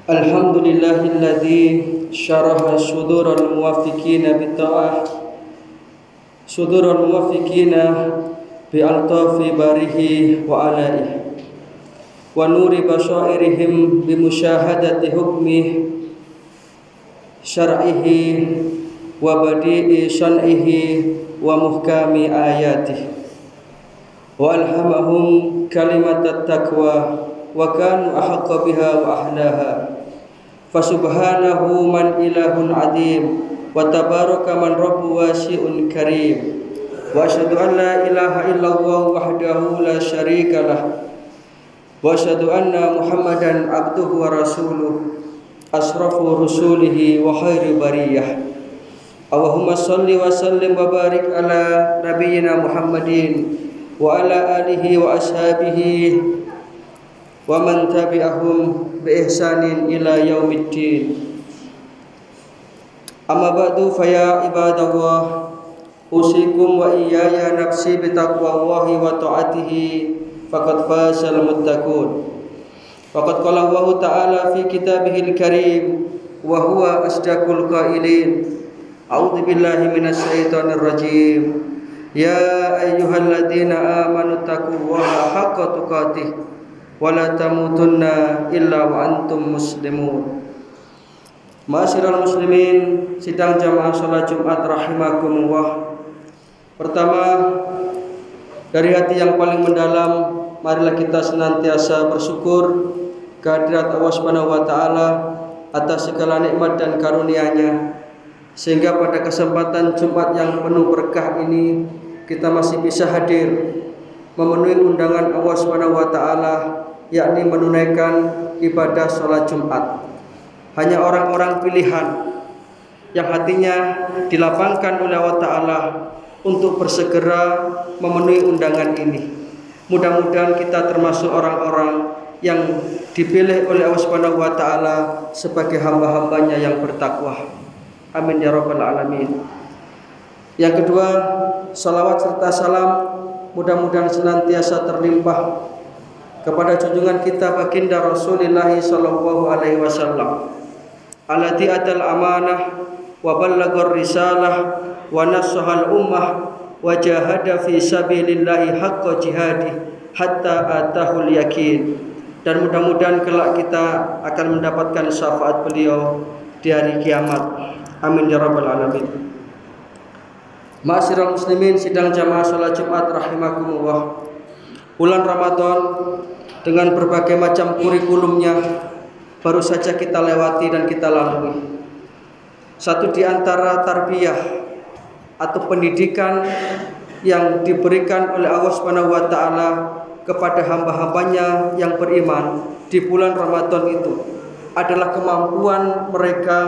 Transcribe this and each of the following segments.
Alhamdulillahilladzi syaraha sudural muwaffiqina bitta'ah sudural muwaffiqina bi altafi barihi wa alaihi wa nuri basairihim bi musyahadati hukmi syar'ihi wa badi'i syan'ihi wa muhkami ayatihi wa alhamahum kalimatat taqwa wa kanu ahaqqa biha wa ahlaha fasubhanahu man ilahun adim wa tabaraka man rabbu wasi'un karim wa asyhadu an la ilaha illallah wahdahu la syarika lah wa asyhadu anna muhammadan abduhu wa rasuluh asrafu rusulihi wa khairu bariyah. Allahumma salli wa sallim wa barik ala nabiyyina Muhammadin wa ala alihi wa ashabihi wa man tabi'ahum bi ihsanin ila yaumiddin. Amma ba'du fa ya ibadallah, usikum wa iyaya nafsi bi taqwallahi wa ta'atihi faqad fazal muttaqun. Faqad qala Allah ta'ala fi kitabihil karim wa huwa asdaqul qailin. A'udzu billahi minasy syaithanir rajim. Ya ayyuhalladzina amanu taqullaha haqqa tuqatih wa la tamutunna illa wa antum muslimun. Ma'asyiral muslimin, sidang jamaah salat Jumat rahimakumullah. Pertama, dari hati yang paling mendalam, marilah kita senantiasa bersyukur kehadirat Allah Subhanahu wa taala atas segala nikmat dan karunia-Nya, sehingga pada kesempatan Jumat yang penuh berkah ini kita masih bisa hadir memenuhi undangan Allah Subhanahu wa taala, yakni menunaikan ibadah salat Jumat. Hanya orang-orang pilihan yang hatinya dilapangkan oleh Allah taala untuk bersegera memenuhi undangan ini. Mudah-mudahan kita termasuk orang-orang yang dipilih oleh Allah Subhanahu wa taala sebagai hamba-hambanya yang bertakwa. Amin ya rabbal alamin. Yang kedua, salawat serta salam mudah-mudahan senantiasa terlimpah kepada junjungan kita baginda Rasulullah sallallahu alaihi wasallam, allati atal amanah wa ballagar risalah wa nassahal ummah wa jahada fi sabilillahi haqqa jihadi hatta atahul yakin. Dan mudah-mudahan kelak kita akan mendapatkan syafaat beliau di hari kiamat. Amin ya rabbal alamin. Ma'asyiral muslimin, sidang jamaah salat Jumat rahimakumullah. Bulan Ramadan dengan berbagai macam kurikulumnya baru saja kita lewati dan kita lalui. Satu di antara tarbiyah atau pendidikan yang diberikan oleh Allah Subhanahu wa taala kepada hamba-hambanya yang beriman di bulan Ramadan itu adalah kemampuan mereka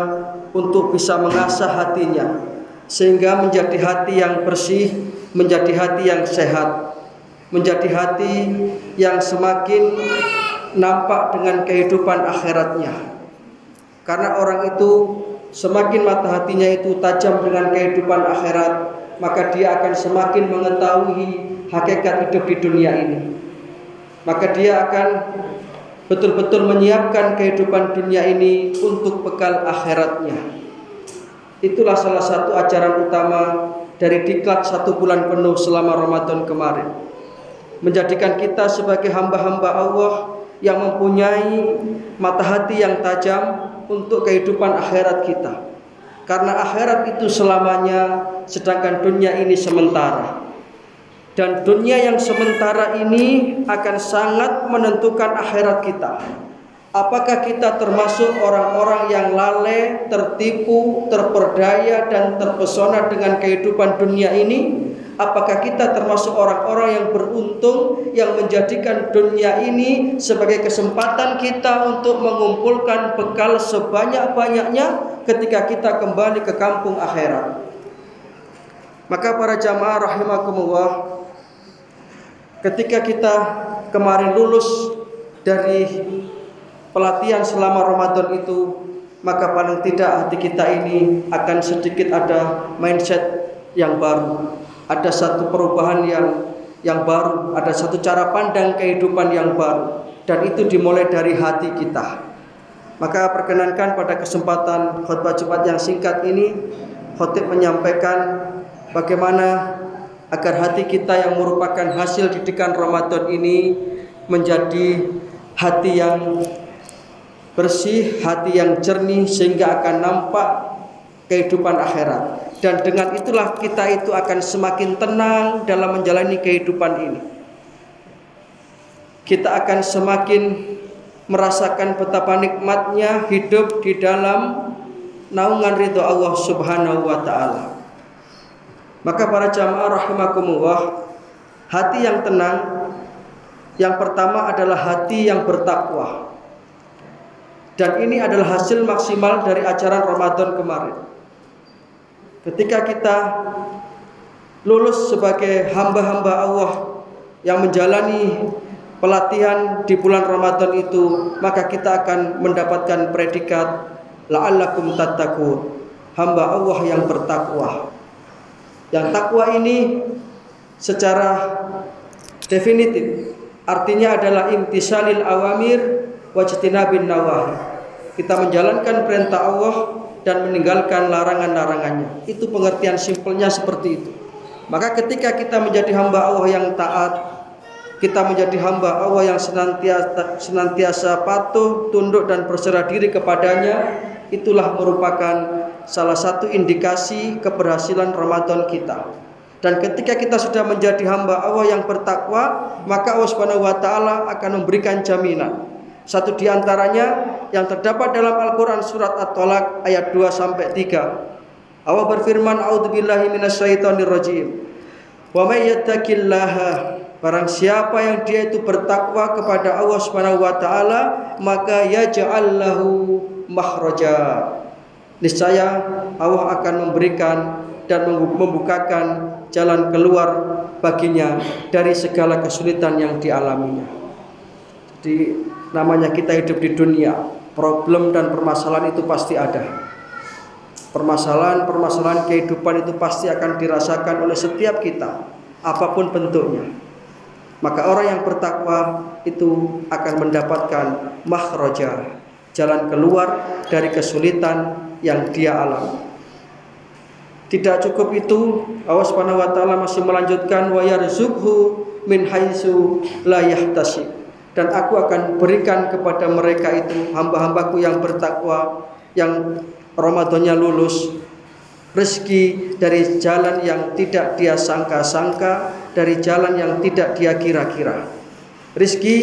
untuk bisa mengasah hatinya sehingga menjadi hati yang bersih, menjadi hati yang sehat, menjadi hati yang semakin nampak dengan kehidupan akhiratnya. Karena orang itu semakin mata hatinya itu tajam dengan kehidupan akhirat, maka dia akan semakin mengetahui hakikat hidup di dunia ini. Maka dia akan betul-betul menyiapkan kehidupan dunia ini untuk bekal akhiratnya. Itulah salah satu ajaran utama dari diklat 1 bulan penuh selama Ramadan kemarin, menjadikan kita sebagai hamba-hamba Allah yang mempunyai mata hati yang tajam untuk kehidupan akhirat kita. Karena akhirat itu selamanya, sedangkan dunia ini sementara. Dan dunia yang sementara ini akan sangat menentukan akhirat kita. Apakah kita termasuk orang-orang yang lalai, tertipu, terperdaya dan terpesona dengan kehidupan dunia ini? Apakah kita termasuk orang-orang yang beruntung, yang menjadikan dunia ini sebagai kesempatan kita untuk mengumpulkan bekal sebanyak-banyaknya ketika kita kembali ke kampung akhirat? Maka para jamaah rahimakumullah, ketika kita kemarin lulus dari pelatihan selama Ramadan itu, maka paling tidak hati kita ini akan sedikit ada mindset yang baru, ada satu perubahan yang baru, ada satu cara pandang kehidupan yang baru, dan itu dimulai dari hati kita. Maka perkenankan pada kesempatan khutbah Jumat yang singkat ini, khotib menyampaikan bagaimana agar hati kita yang merupakan hasil didikan Ramadan ini menjadi hati yang bersih, hati yang jernih, sehingga akan nampak kehidupan akhirat. Dan dengan itulah kita itu akan semakin tenang dalam menjalani kehidupan ini. Kita akan semakin merasakan betapa nikmatnya hidup di dalam naungan ridho Allah Subhanahu wa ta'ala. Maka para jamaah rahimakumullah, hati yang tenang yang pertama adalah hati yang bertakwa. Dan ini adalah hasil maksimal dari ajaran Ramadan kemarin. Ketika kita lulus sebagai hamba-hamba Allah yang menjalani pelatihan di bulan Ramadan itu, maka kita akan mendapatkan predikat la'allakum tattaqun, hamba Allah yang bertakwa. Yang takwa ini secara definitif artinya adalah imtisalil awamir wajtinabin nawahi. Kita menjalankan perintah Allah dan meninggalkan larangan-larangannya. Itu pengertian simpelnya seperti itu. Maka ketika kita menjadi hamba Allah yang taat, kita menjadi hamba Allah yang senantiasa patuh, tunduk dan berserah diri kepadanya, itulah merupakan salah satu indikasi keberhasilan Ramadan kita. Dan ketika kita sudah menjadi hamba Allah yang bertakwa, maka Allah Subhanahu wa ta'ala akan memberikan jaminan. Satu di antaranya yang terdapat dalam Al-Quran surat At-Tolak ayat 2-3. Allah berfirman, a'udzubillahi minasyaitonirrajim. Wa may yattaqillaha, barang siapa yang dia itu bertakwa kepada Allah Subhanahu wa ta'ala, maka yaj'al lahu makhraja. Niscaya Allah akan memberikan dan membukakan jalan keluar baginya dari segala kesulitan yang dialaminya. Jadi namanya kita hidup di dunia, problem dan permasalahan itu pasti ada. Permasalahan kehidupan itu pasti akan dirasakan oleh setiap kita, apapun bentuknya. Maka orang yang bertakwa itu akan mendapatkan makhraja, jalan keluar dari kesulitan yang dia alami. Tidak cukup itu, Allah Subhanahu wa ta'ala masih melanjutkan wa yarzuqhu min haitsu la yahtasib. Dan aku akan berikan kepada mereka itu, hamba-hambaku yang bertakwa, yang Ramadannya lulus, rezeki dari jalan yang tidak dia sangka-sangka, dari jalan yang tidak dia kira-kira. Rezeki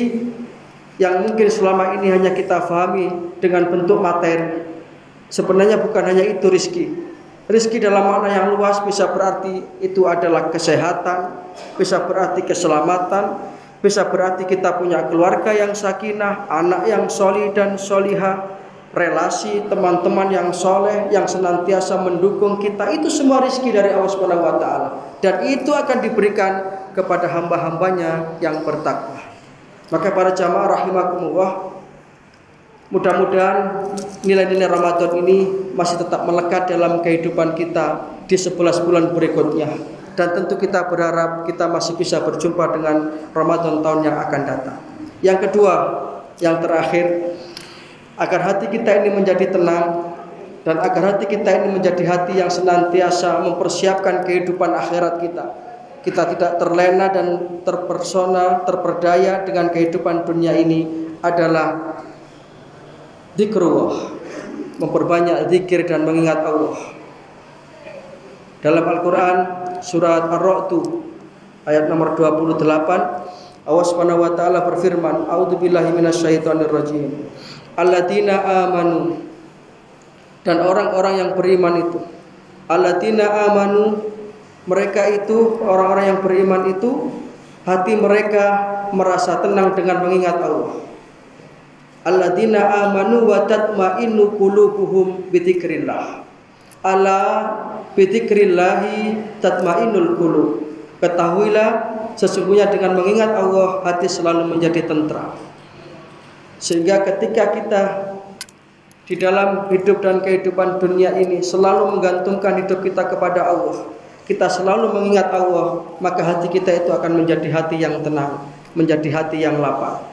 yang mungkin selama ini hanya kita fahami dengan bentuk materi, sebenarnya bukan hanya itu rezeki. Rezeki dalam makna yang luas bisa berarti itu adalah kesehatan, bisa berarti keselamatan, bisa berarti kita punya keluarga yang sakinah, anak yang solih dan solihah, relasi teman-teman yang soleh yang senantiasa mendukung kita. Itu semua rezeki dari Allah Subhanahu wa ta'ala, dan itu akan diberikan kepada hamba-hambanya yang bertakwa. Maka para jamaah rahimakumullah, mudah-mudahan nilai-nilai Ramadan ini masih tetap melekat dalam kehidupan kita di 11 bulan berikutnya. Dan tentu kita berharap kita masih bisa berjumpa dengan Ramadan tahun yang akan datang. Yang kedua, yang terakhir, agar hati kita ini menjadi tenang dan agar hati kita ini menjadi hati yang senantiasa mempersiapkan kehidupan akhirat kita. Kita tidak terlena dan terpersona, terperdaya dengan kehidupan dunia ini adalah zikrullah, memperbanyak zikir dan mengingat Allah. Dalam Al-Quran surat Ar-Ra'd ayat nomor 28, Allah Subhanahu wa ta'ala berfirman, a'udzubillahi minasyaitonirrajim. Alladzina amanu, dan orang-orang yang beriman itu, alladzina amanu, mereka itu orang-orang yang beriman itu hati mereka merasa tenang dengan mengingat Allah. Alladzina amanu wa tatma'innu qulubuhum bidzikrillah. Ala bidzikrillahi tatma'innul qulub. Ketahuilah sesungguhnya dengan mengingat Allah hati selalu menjadi tentram. Sehingga ketika kita di dalam hidup dan kehidupan dunia ini selalu menggantungkan hidup kita kepada Allah, kita selalu mengingat Allah, maka hati kita itu akan menjadi hati yang tenang, menjadi hati yang lapang.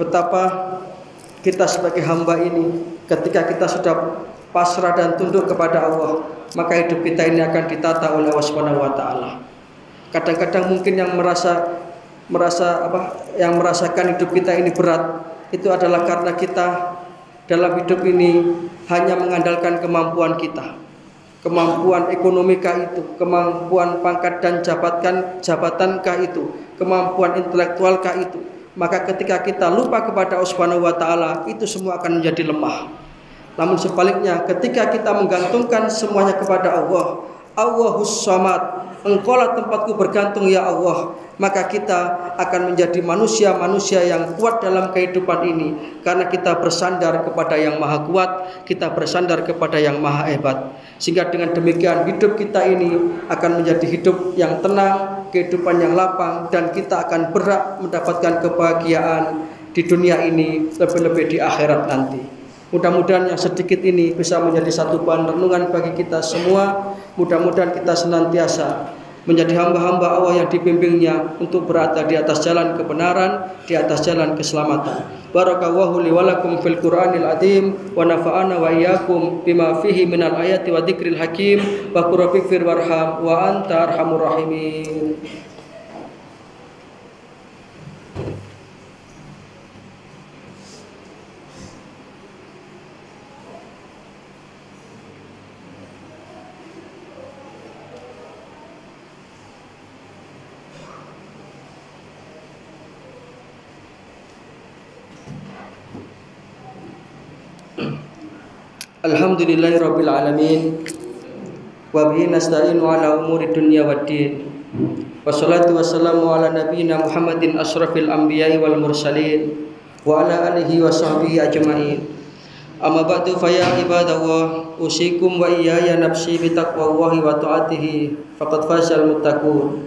Betapa kita sebagai hamba ini, ketika kita sudah pasrah dan tunduk kepada Allah, maka hidup kita ini akan ditata oleh Allah Subhanahu wa taala. Kadang-kadang mungkin yang merasakan hidup kita ini berat, itu adalah karena kita dalam hidup ini hanya mengandalkan kemampuan kita. Kemampuan ekonomi kah itu, kemampuan pangkat dan jabatan kah itu, kemampuan intelektual kah itu. Maka ketika kita lupa kepada Allah Subhanahu wa taala, itu semua akan menjadi lemah. Namun sebaliknya, ketika kita menggantungkan semuanya kepada Allah, Allahus Samad, Engkaulah tempatku bergantung ya Allah, maka kita akan menjadi manusia-manusia yang kuat dalam kehidupan ini, karena kita bersandar kepada yang maha kuat, kita bersandar kepada yang maha hebat. Sehingga dengan demikian hidup kita ini akan menjadi hidup yang tenang, kehidupan yang lapang, dan kita akan berhak mendapatkan kebahagiaan di dunia ini, lebih-lebih di akhirat nanti. Mudah-mudahan yang sedikit ini bisa menjadi satu bahan renungan bagi kita semua. Mudah-mudahan kita senantiasa menjadi hamba-hamba Allah yang dibimbingnya untuk berada di atas jalan kebenaran, di atas jalan keselamatan. Barakallahu li wa lakum fil Qur'anil azim wa nafa'ana wa iyyakum bima fihi minal ayati wa dzikril hakim wa qur rabbir warham wa anta arhamur rahimin. Alhamdulillahirabbil alamin wa bihi nasta'inu ala umuri dunya waddin. Wassalatu wassalamu ala nabiyyina Muhammadin asyrafil anbiya'i wal mursalin wa ala alihi wa sahbihi ajma'in. Amma ba'du fa ya ibadallah, usikum wa iyaya nafsi bi taqwallahi wa ta'atihi faqad fazal muttaqun.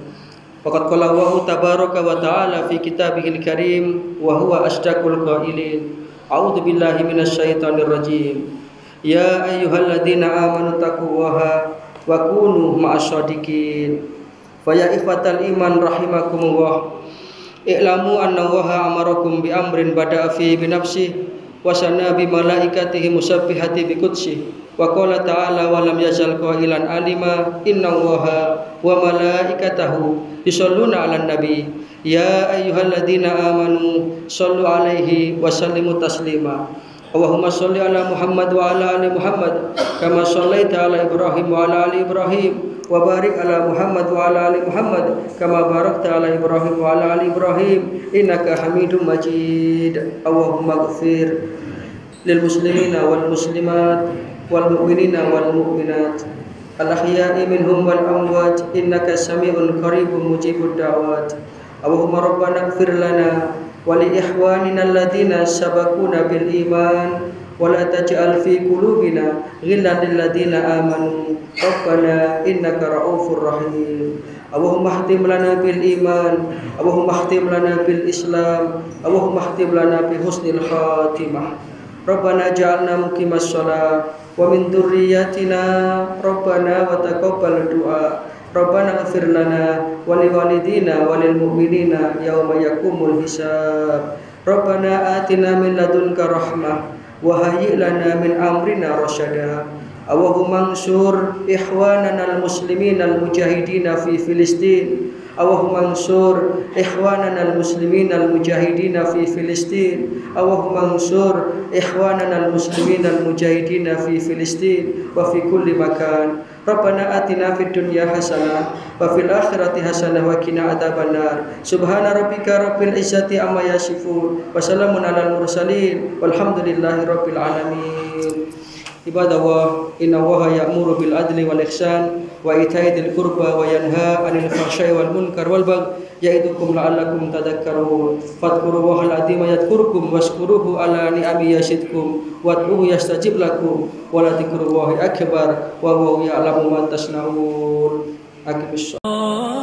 Faqad qala Allahu tabaraka wa ta'ala fi kitabihil karim wa huwa asdaqul qailin. A'udzu billahi minasy syaithanir rajim. Ya ayyuhalladzina amanu taqullaha wa kunu ma'asyadiqin. Fa ya ikhwatal iman rahimakumullah. I'lamu anna Allaha amarakum bi amrin bada'a fi bi nafsihi wa sana bi malaikatihi musabbihati bi qudsihi. Wa qala ta'ala wa lam yazal qailan alima inna Allaha wa malaikatahu yusholluna 'alan nabi. Ya ayyuhalladzina amanu shallu 'alaihi wa sallimu taslima. Allahumma sholli ala Muhammad wa ala ali Muhammad kama shallaita ala Ibrahim wa ala ali Ibrahim wa barik ala Muhammad wa ala ali Muhammad kama barakta ala Ibrahim wa ala ali Ibrahim innaka Hamidum Majid. Allahumma ighfir lil muslimina wal muslimat wal mu'minina wal mu'minat al ahya'i minhum wal amwat innaka sami'un qaribun mujibud da'wat. Allahumma rabbana ighfir lana wa li ikhwanina alladhina sabaquna bil iman wa la taj'al fi qulubina ghillan lil ladzina amanu rabbana innaka ra'ufur rahim. Allahumma khtim lana bil iman, Allahumma khtim lana bil islam, Allahumma khtim lana bi husnil khatimah. Rabbana ja'alna muqimas shalah wa min dzurriyyatina rabbana wa taqabbal du'a. Rabbana ighfir lana wa liwalidina wa lil mu'minina yauma yaqumul hisab. Rabbana atina min ladunka rahmah wa hayyi' lana min amrina rasyada. Allahumma ansur ikhwanana al-muslimin al-mujahidin fi Filistin. Allahumma ansur ikhwanana al-muslimin al-mujahidin fi Filistin. Allahumma ansur ikhwanana al-muslimin al-mujahidin fi Filistin wa fi kulli makan. Rabbana atina fid dunya hasanah wa fil akhirati hasanah wa qina adzabannar. Subhana rabbika rabbil izzati amma yasifun wa salamun alal mursalin walhamdulillahi rabbil alamin. Ibadallah, inna Allaha ya'muru bil adli wal ihsan wa ita'i dzil qurba wa yanha 'anil fahsya'i wal munkar wal baghi ya'idukum la'allakum tadhakkarun. Fadhkurullaha al-'azima yadhkurkum washkuruhu 'ala ni'amihi yazidkum wad'uhu yastajib lakum wa la dzikrullahi akbar wa huwa ya'lamu ma tasna'un. Aqimissalah.